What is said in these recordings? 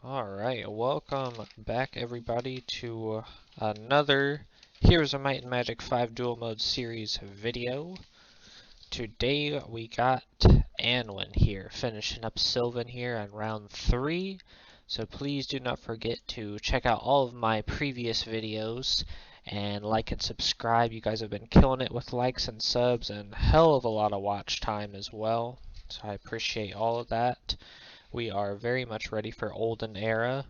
Alright, welcome back everybody to another Heroes of Might and Magic 5 Duel Mode series video. Today we got Anwen here, finishing up Sylvan here on round 3. So please do not forget to check out all of my previous videos and like and subscribe. You guys have been killing it with likes and subs and hell of a lot of watch time as well. So I appreciate all of that. We are very much ready for Olden Era.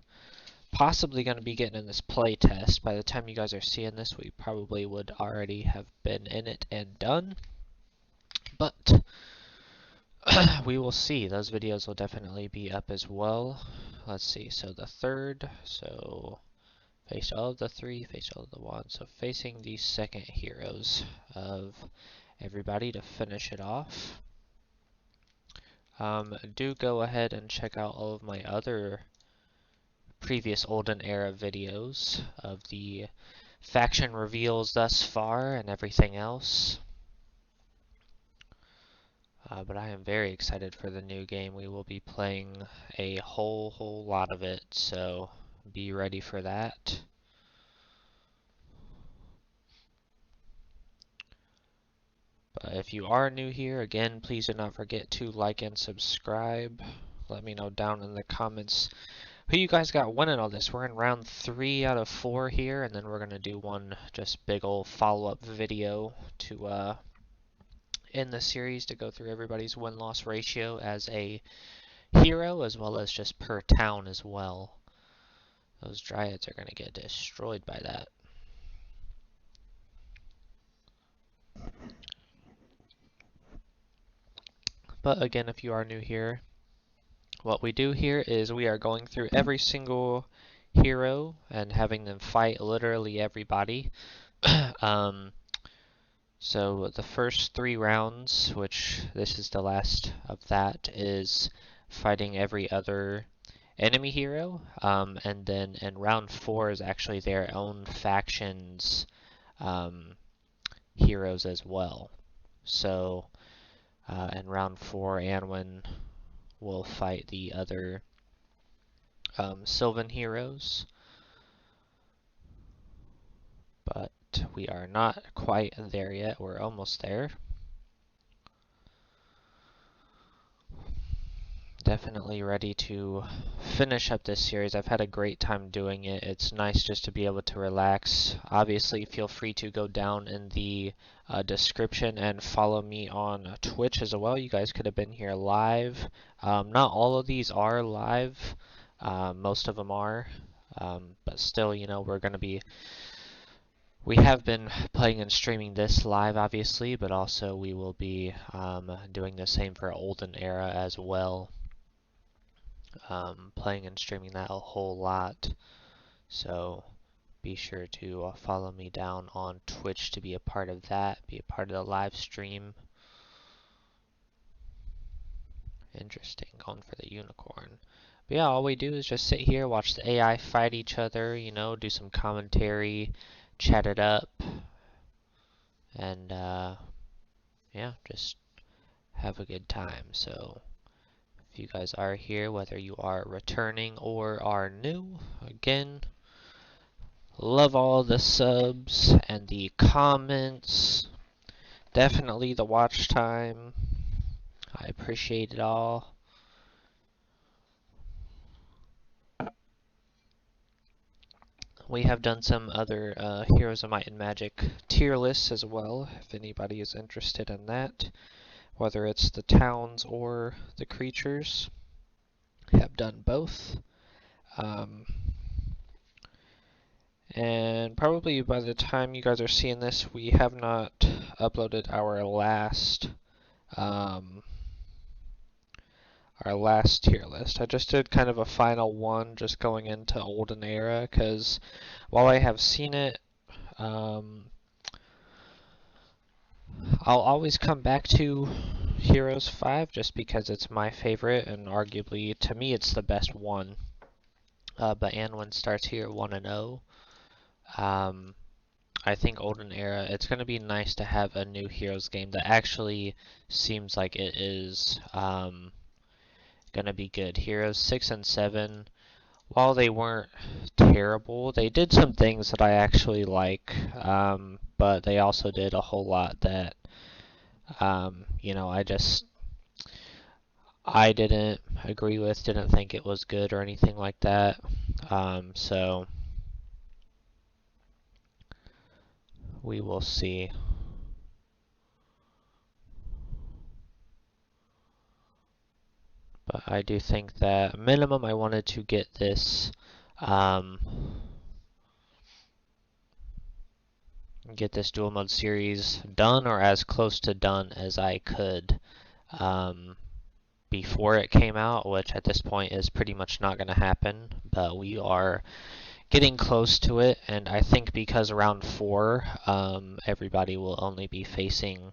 Possibly going to be getting in this play test. By the time you guys are seeing this, we probably would already have been in it and done. But we will see. Those videos will definitely be up as well. Let's see. So the third. So face all of the 3, face all of the 1. So facing the second heroes of everybody to finish it off. Do go ahead and check out all of my other previous Olden Era videos of the faction reveals thus far and everything else. But I am very excited for the new game. We will be playing a whole lot of it, so be ready for that. But if you are new here, again, please do not forget to like and subscribe. Let me know down in the comments who you guys got winning all this. We're in round 3 out of 4 here, and then we're going to do one just big old follow-up video to end the series to go through everybody's win-loss ratio as a hero, as well as just per town as well. Those Dryads are going to get destroyed by that. But again, if you are new here, what we do here is we are going through every single hero and having them fight literally everybody. So the first 3 rounds, which this is the last of that, is fighting every other enemy hero, and then in round 4 is actually their own faction's heroes as well. So in round 4, Anwen will fight the other Sylvan heroes, but we are not quite there yet. We're almost there. Definitely ready to finish up this series. I've had a great time doing it. It's nice just to be able to relax. Obviously, feel free to go down in the description and follow me on Twitch as well. You guys could have been here live. Not all of these are live. Most of them are. But still, you know, we have been playing and streaming this live, obviously, but also we will be doing the same for Olden Era as well. Playing and streaming that a whole lot, so be sure to follow me down on Twitch to be a part of that, be a part of the live stream. Interesting, going for the unicorn. But yeah, all we do is just sit here, watch the AI fight each other, you know, do some commentary, chat it up, and yeah, just have a good time. So if you guys are here, whether you are returning or are new, again, love all the subs and the comments. Definitely the watch time. I appreciate it all. We have done some other Heroes of Might and Magic tier lists as well, if anybody is interested in that. Whether it's the towns or the creatures. Have done both. And probably by the time you guys are seeing this, we have not uploaded our last tier list. I just did kind of a final one just going into Olden Era, because while I have seen it, I'll always come back to Heroes 5 just because it's my favorite, and arguably, to me, it's the best one. But Anwen starts here 1-0. I think Olden Era, it's going to be nice to have a new Heroes game that actually seems like it is going to be good. Heroes 6 and 7 while they weren't terrible, they did some things that I actually like, but they also did a whole lot that, you know, I didn't agree with, didn't think it was good or anything like that. So we will see. But I do think that minimum I wanted to get this dual mode series done, or as close to done as I could, before it came out, which at this point is pretty much not going to happen, but we are getting close to it. And I think because round 4, everybody will only be facing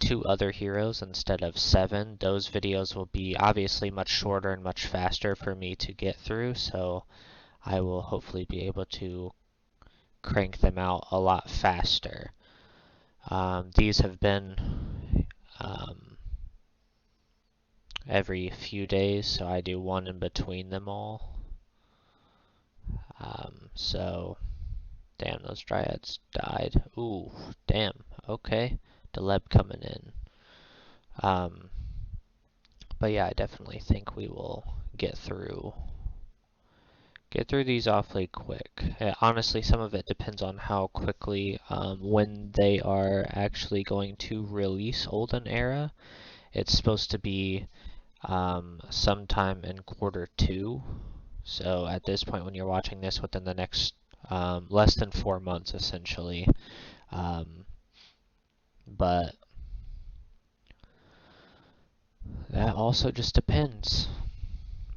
2 other heroes instead of 7. Those videos will be obviously much shorter and much faster for me to get through, so I will hopefully be able to crank them out a lot faster. These have been every few days, so I do one in between them all. So, damn, those dryads died. Ooh, damn, okay. Deleb coming in. But yeah, I definitely think we will get through these awfully quick. Honestly, some of it depends on how quickly, when they are actually going to release Olden Era. It's supposed to be sometime in Q2. So at this point, when you're watching this, within the next less than 4 months, essentially. But that also just depends.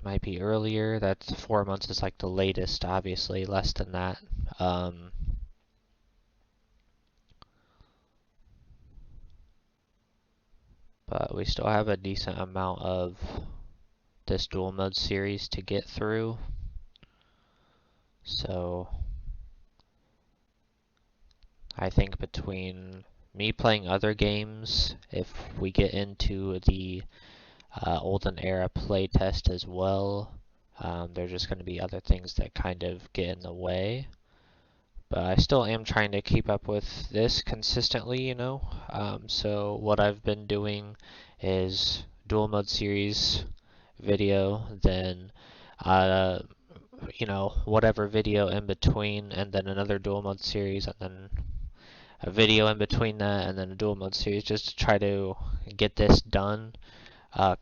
Might be earlier. That's 4 months is like the latest, obviously, less than that. But we still have a decent amount of this dual mode series to get through. So I think between me playing other games, if we get into the Olden Era playtest as well, there's just going to be other things that kind of get in the way. But I still am trying to keep up with this consistently, you know. So what I've been doing is dual mode series video, then you know, whatever video in between, and then another dual mode series, and then a video in between that, and then a dual mode series, just to try to get this done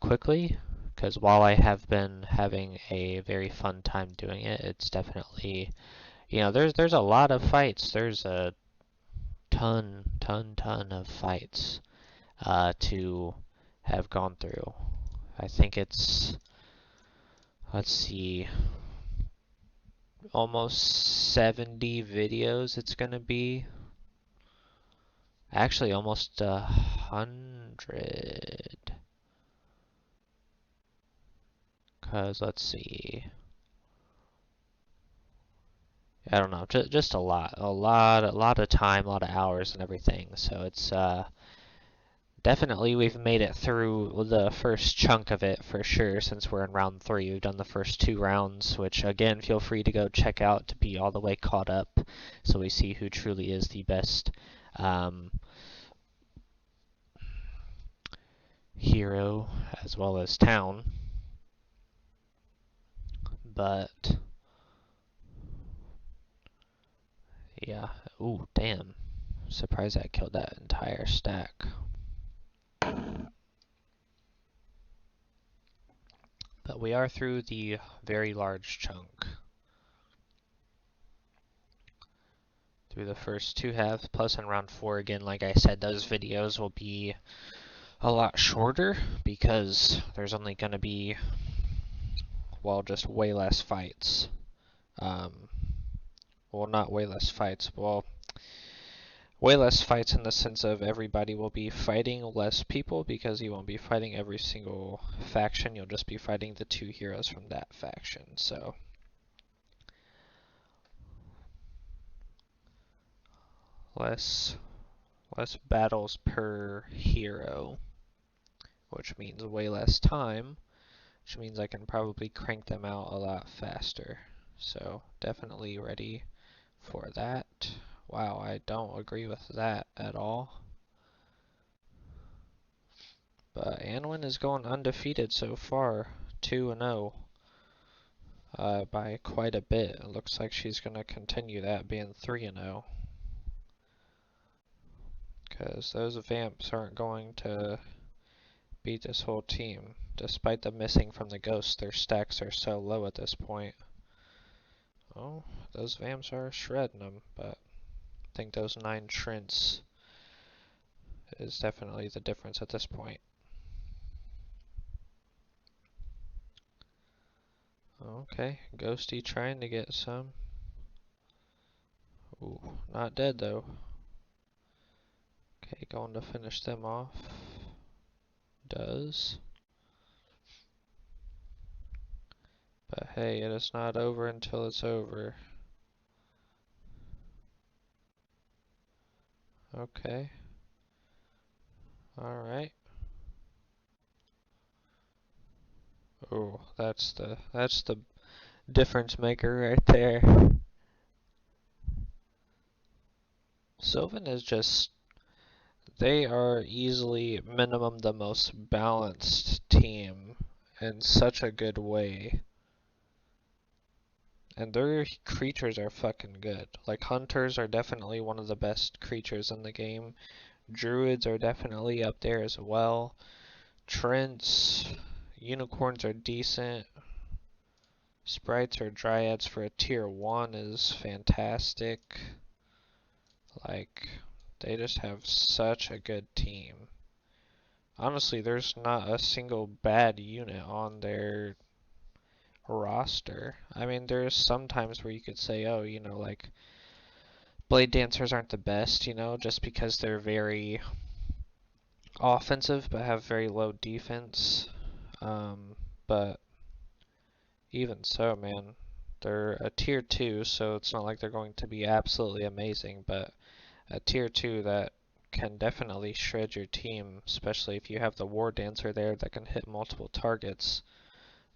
quickly. Because while I have been having a very fun time doing it, it's definitely, you know, there's a lot of fights. There's a ton of fights to have gone through. I think it's, let's see, almost 70 videos it's gonna be. Actually, almost 100. Cause let's see, I don't know, just a lot of time, a lot of hours and everything. So it's definitely we've made it through the first chunk of it for sure. Since we're in round 3, we've done the first 2 rounds, which again, feel free to go check out to be all the way caught up, so we see who truly is the best hero as well as town. But yeah, ooh, damn. Surprised I killed that entire stack. But we are through the very large chunk. Through the first 2 halves, plus in round 4 again, like I said, those videos will be a lot shorter because there's only going to be, well, just way less fights. Well, not way less fights, well, way less fights in the sense of everybody will be fighting less people, because you won't be fighting every single faction, you'll just be fighting the 2 heroes from that faction. So less battles per hero, which means way less time, which means I can probably crank them out a lot faster. So definitely ready for that. Wow, I don't agree with that at all. But Anwen is going undefeated so far, 2-0 by quite a bit. It looks like she's going to continue that, being 3-0. Because those vamps aren't going to beat this whole team. Despite the missing from the ghosts, their stacks are so low at this point. Oh, those vamps are shredding them, but I think those 9 Trents is definitely the difference at this point. Okay, Ghosty trying to get some. Ooh, not dead though. Okay, going to finish them off. Does. But hey, it is not over until it's over. Okay. Alright. Oh, that's the difference maker right there. Sylvan is just, they are easily minimum the most balanced team in such a good way. And their creatures are fucking good. Like, hunters are definitely one of the best creatures in the game. Druids are definitely up there as well. Trents, unicorns are decent. Sprites or dryads for a tier 1 is fantastic. Like, they just have such a good team. Honestly, there's not a single bad unit on their roster. I mean, there's some times where you could say, oh, you know, like, Blade Dancers aren't the best, you know, just because they're very offensive but have very low defense. But even so, man, they're a tier 2, so it's not like they're going to be absolutely amazing, but a tier 2 that can definitely shred your team, especially if you have the War Dancer there that can hit multiple targets.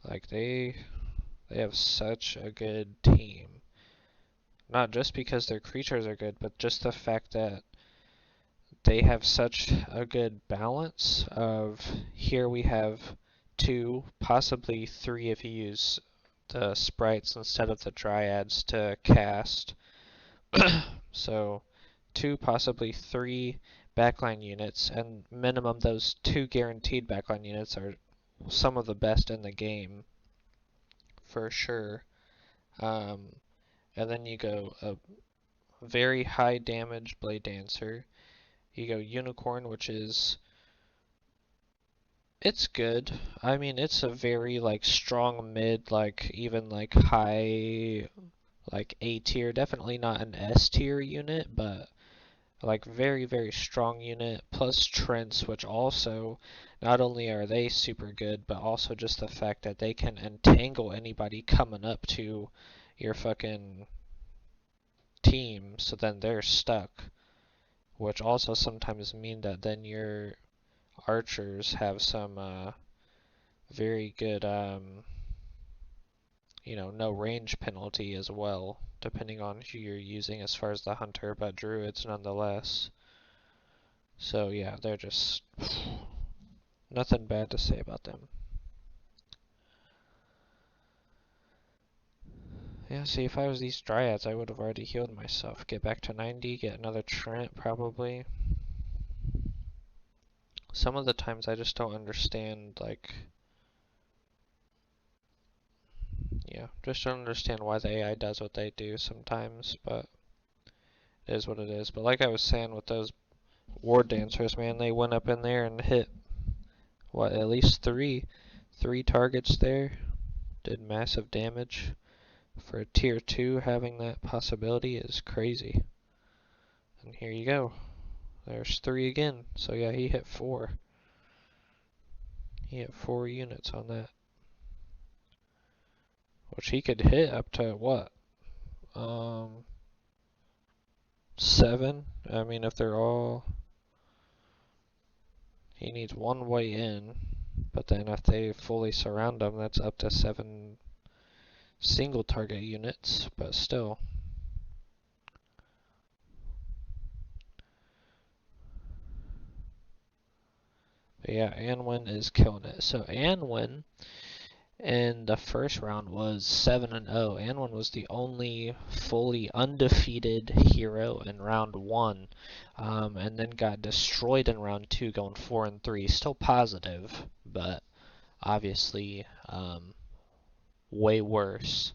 Like, they have such a good team. Not just because their creatures are good, but just the fact that they have such a good balance of, here we have 2, possibly 3 if you use the sprites instead of the dryads to cast. So 2, possibly 3 backline units, and minimum those 2 guaranteed backline units are some of the best in the game for sure. And then you go a very high damage Blade Dancer. You go Unicorn, which is, it's good. I mean, it's a very like strong mid, like even like high, like A tier. Definitely not an S tier unit, but like very strong unit. Plus Trents, which also, not only are they super good, but also just the fact that they can entangle anybody coming up to your fucking team, so then they're stuck. Which also sometimes mean that then your archers have some very good, you know, no range penalty as well, depending on who you're using as far as the hunter, but druids nonetheless. So yeah, they're just nothing bad to say about them. Yeah, see, if I was these dryads, I would have already healed myself. Get back to 90, get another Trent probably. Some of the times I just don't understand, like, yeah, just don't understand why the AI does what they do sometimes, but it is what it is. But like I was saying with those War Dancers, man, they went up in there and hit, what, at least three targets there, did massive damage. For a tier 2, having that possibility is crazy. And here you go. There's 3 again. So yeah, he hit 4. He hit 4 units on that. Which he could hit up to, what? 7? I mean, if they're all... He needs 1 way in. But then if they fully surround them, that's up to 7 single target units, but still. But yeah, Anwen is killing it. So Anwen in the first round was 7-0. Anwen was the only fully undefeated hero in round 1, and then got destroyed in round 2, going 4-3. Still positive, but obviously way worse.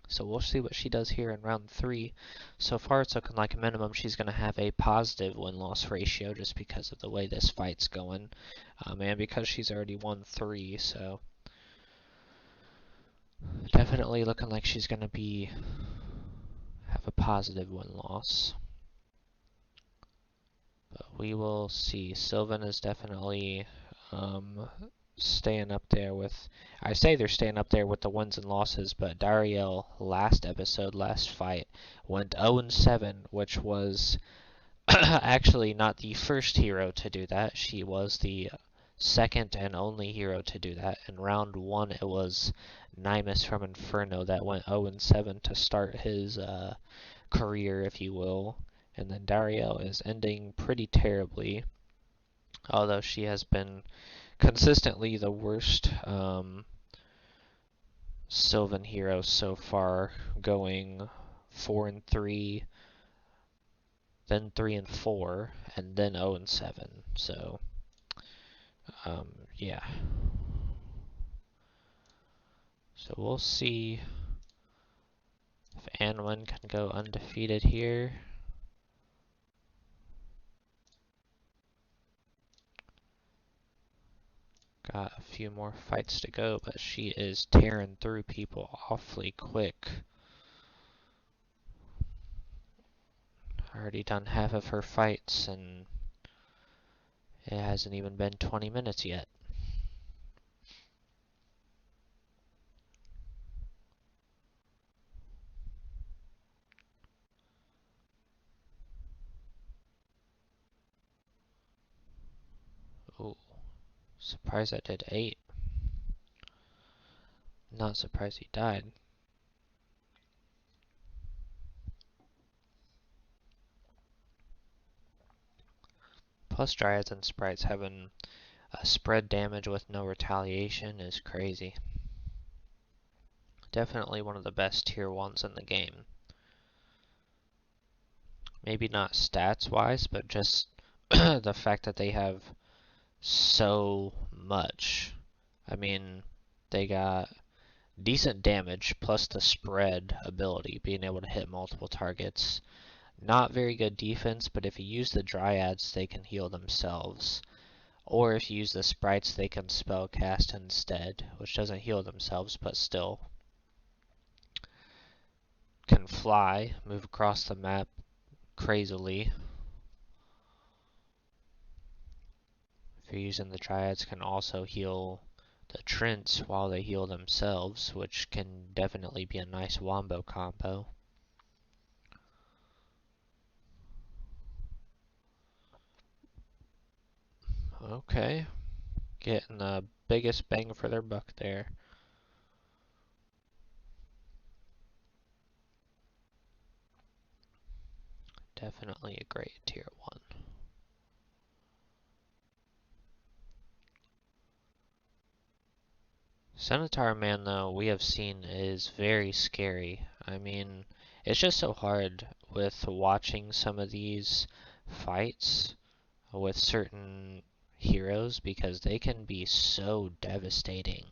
So we'll see what she does here in round 3. So far it's looking like a minimum she's going to have a positive win-loss ratio just because of the way this fight's going. And because she's already won 3, so definitely looking like she's going to have a positive win-loss. But we will see. Sylvan is definitely staying up there with, I say they're staying up there with the wins and losses, but Dariel last fight, went 0-7, which was actually not the first hero to do that. She was the second and only hero to do that. In round 1, it was Nymus from Inferno that went 0-7 to start his career, if you will. And then Dariel is ending pretty terribly, although she has been consistently the worst Sylvan hero so far, going 4-3, then 3-4, and then 0-7. So, yeah. So we'll see if Anwen can go undefeated here. Got a few more fights to go, but she is tearing through people awfully quick. Already done half of her fights, and it hasn't even been 20 minutes yet. Ooh, surprised I did 8. Not surprised he died. Plus Dryads and Sprites having spread damage with no retaliation is crazy. Definitely one of the best tier 1s in the game. Maybe not stats wise, but just the fact that they have so much. I mean, they got decent damage plus the spread ability, being able to hit multiple targets. Not very good defense, but if you use the Dryads, they can heal themselves. Or if you use the Sprites, they can spellcast instead, which doesn't heal themselves, but still can fly, move across the map crazily. If you're using the Dryads, can also heal the Trents while they heal themselves, which can definitely be a nice wombo combo. Okay, getting the biggest bang for their buck there. Definitely a great tier 1. Centaur Man, though, we have seen is very scary. I mean, it's just so hard with watching some of these fights with certain heroes because they can be so devastating.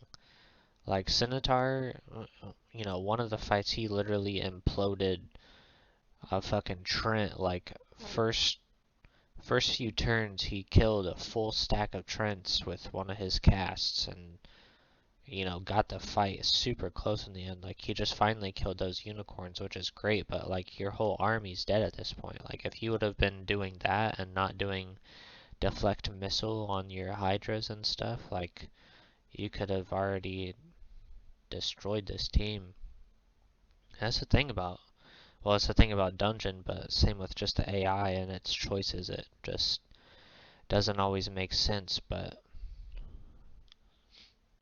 Like Centaur, you know, one of the fights he literally imploded a fucking Trent. Like first few turns he killed a full stack of Trents with one of his casts, and you know, got the fight super close in the end. Like he just finally killed those unicorns, which is great, but like your whole army's dead at this point. Like if you would have been doing that and not doing deflect missile on your hydras and stuff, like you could have already destroyed this team. That's the thing about, well, it's the thing about Dungeon, but same with just the AI and its choices. It just doesn't always make sense, but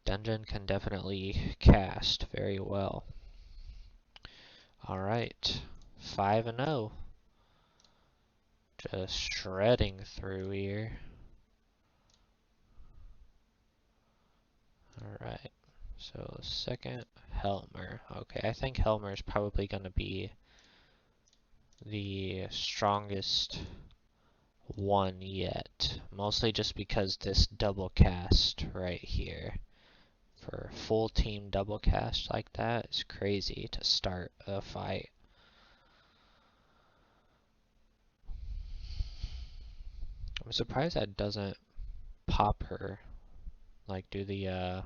Dungeon can definitely cast very well. Alright, 5-0. Just shredding through here. Alright, so second, Helmer. Okay, I think Helmer is probably going to be the strongest one yet. Mostly just because this double cast right here. For a full team double cast like that is crazy to start a fight. I'm surprised that doesn't pop her, like do the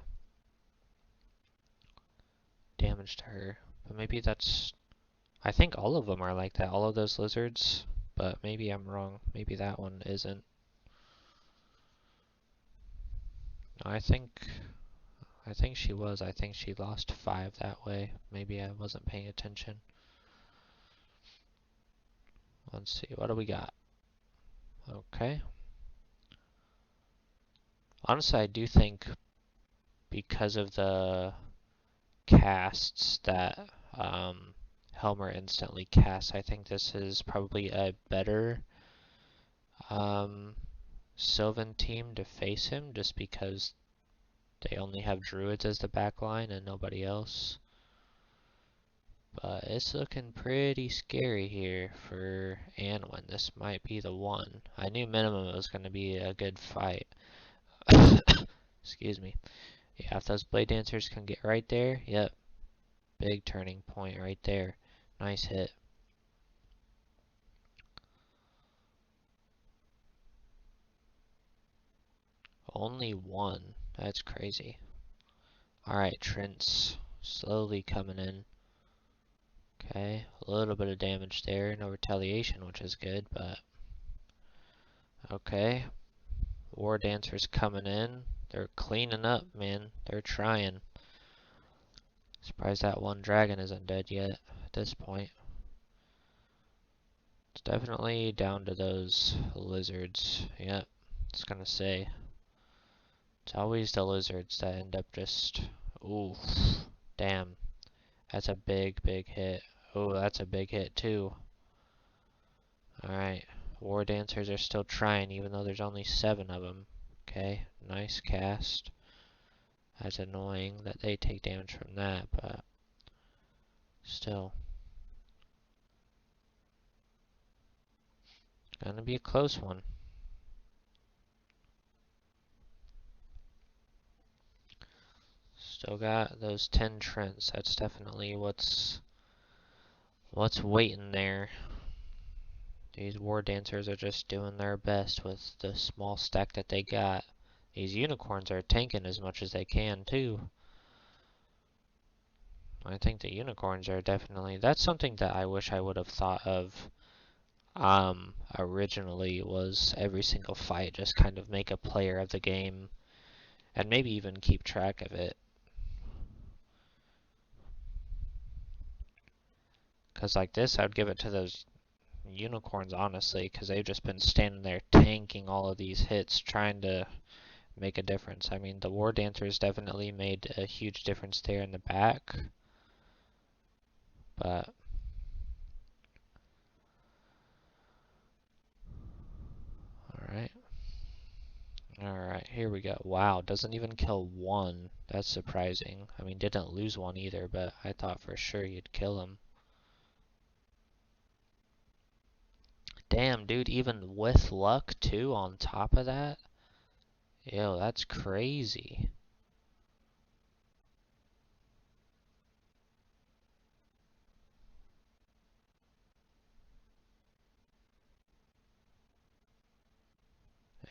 damage to her. But maybe that's, I think all of them are like that, all of those lizards, but maybe I'm wrong. Maybe that one isn't. No, I think she was. I think she lost 5 that way. Maybe I wasn't paying attention. Let's see, what do we got? Okay. Honestly, I do think because of the casts that Helmer instantly casts, I think this is probably a better Sylvan team to face him, just because they only have druids as the backline and nobody else. But it's looking pretty scary here for Anwen. This might be the one. I knew minimum it was going to be a good fight. Excuse me. Yeah, if those blade dancers can get right there, yep. Big turning point right there. Nice hit. Only one. That's crazy. Alright, Trent's slowly coming in. Okay, a little bit of damage there. No retaliation, which is good, but... Okay. War Dancers coming in. They're cleaning up, man. They're trying. Surprised that one dragon isn't dead yet at this point. It's definitely down to those lizards. Yep, it's gonna say. It's always the lizards that end up just... Ooh, damn. That's a big, big hit. Oh, that's a big hit too. Alright, War Dancers are still trying even though there's only 7 of them. Okay, nice cast. That's annoying that they take damage from that, but still. Gonna be a close one. Still got those 10 Trents. That's definitely what's waiting there. These War Dancers are just doing their best with the small stack that they got. These unicorns are tanking as much as they can too. I think the unicorns are definitely... That's something that I wish I would have thought of originally, was every single fight just kind of make a player of the game and maybe even keep track of it. Because like this, I'd give it to those unicorns, honestly, because they've just been standing there tanking all of these hits, trying to make a difference. I mean, the War Dancers definitely made a huge difference there in the back, but alright, here we go. Wow, doesn't even kill one. That's surprising. I mean, didn't lose one either, but I thought for sure you'd kill him. Damn, dude, even with luck too on top of that? Yo, that's crazy.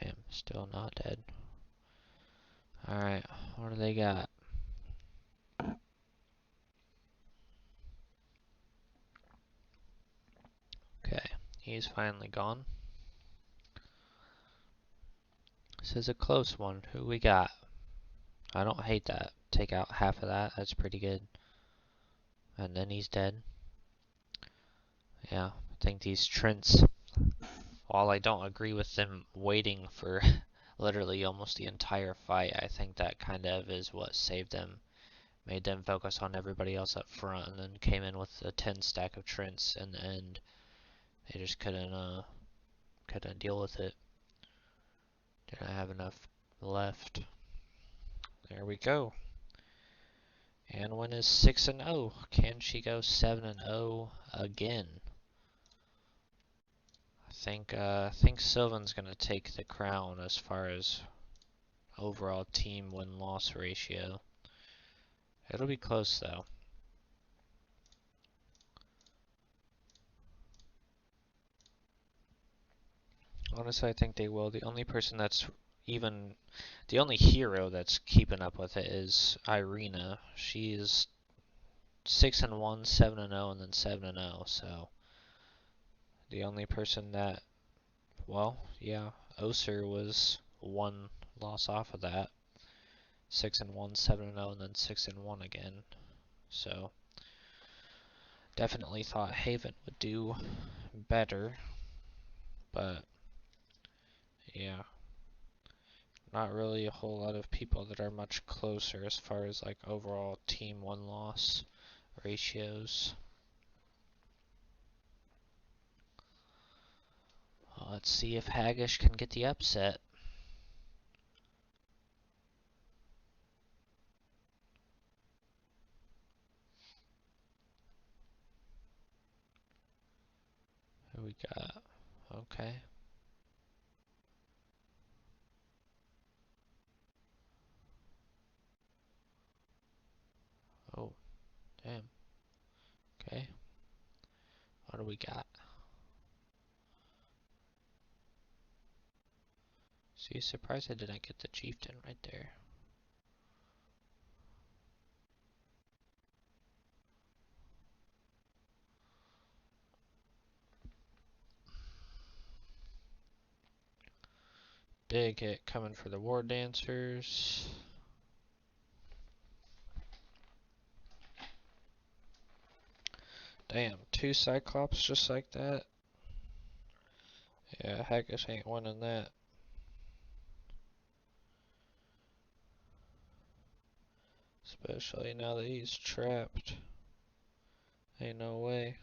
Damn, still not dead. Alright, what do they got? Okay, he's finally gone. This is a close one. Who we got? I don't hate that. Take out half of that. That's pretty good. And then he's dead. Yeah, I think these Trents, while I don't agree with them waiting for literally almost the entire fight. I think that kind of is what saved them, made them focus on everybody else up front, and then came in with a 10 stack of Trents in the end. They just couldn't deal with it. Didn't have enough left. There we go. Anwen is 6-0. Can she go 7-0 again? I think Sylvan's gonna take the crown as far as overall team win-loss ratio. It'll be close though. Honestly, I think they will. The only person that's even the only hero that's keeping up with it is Irina. She's 6-1, 7-0, and then 7-0. So the only person that, well, yeah, Oser was one loss off of that. 6-1, 7-0, and then 6-1 again. So definitely thought Haven would do better, but yeah, not really a whole lot of people that are much closer as far as like overall team win-loss ratios. Well, let's see if Haggish can get the upset. Who we got? Okay. Oh, damn. Okay. What do we got? See, surprised I didn't get the chieftain right there. Big hit coming for the war dancers. Damn, 2 Cyclops just like that. Yeah, Haggish ain't winning that. Especially now that he's trapped. Ain't no way.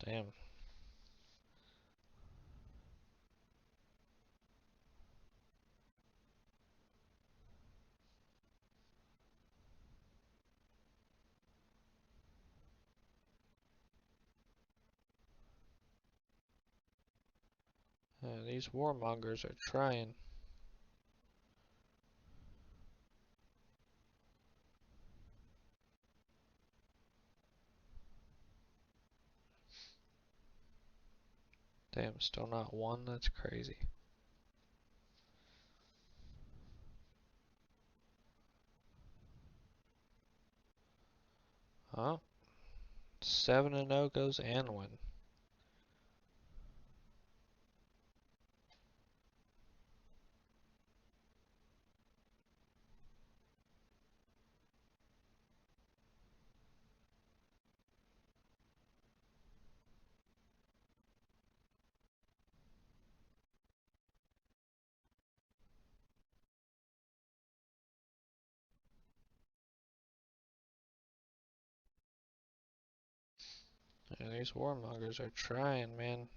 Damn. These warmongers are trying. Damn, still not one? That's crazy. Huh? 7-0 goes Anwen. Yeah, these warmongers are trying, man.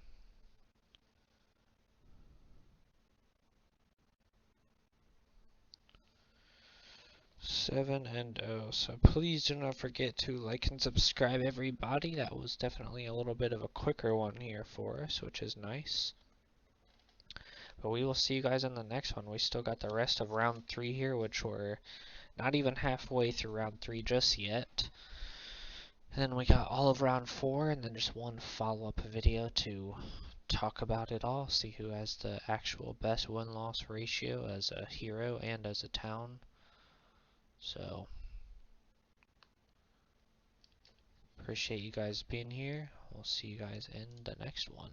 7-0. So please do not forget to like and subscribe, everybody. That was definitely a little bit of a quicker one here for us, which is nice. But we will see you guys in the next one. We still got the rest of round 3 here, which we're not even halfway through round 3 just yet. And then we got all of round 4, and then just one follow-up video to talk about it all. See who has the actual best win-loss ratio as a hero and as a town. So, appreciate you guys being here. We'll see you guys in the next one.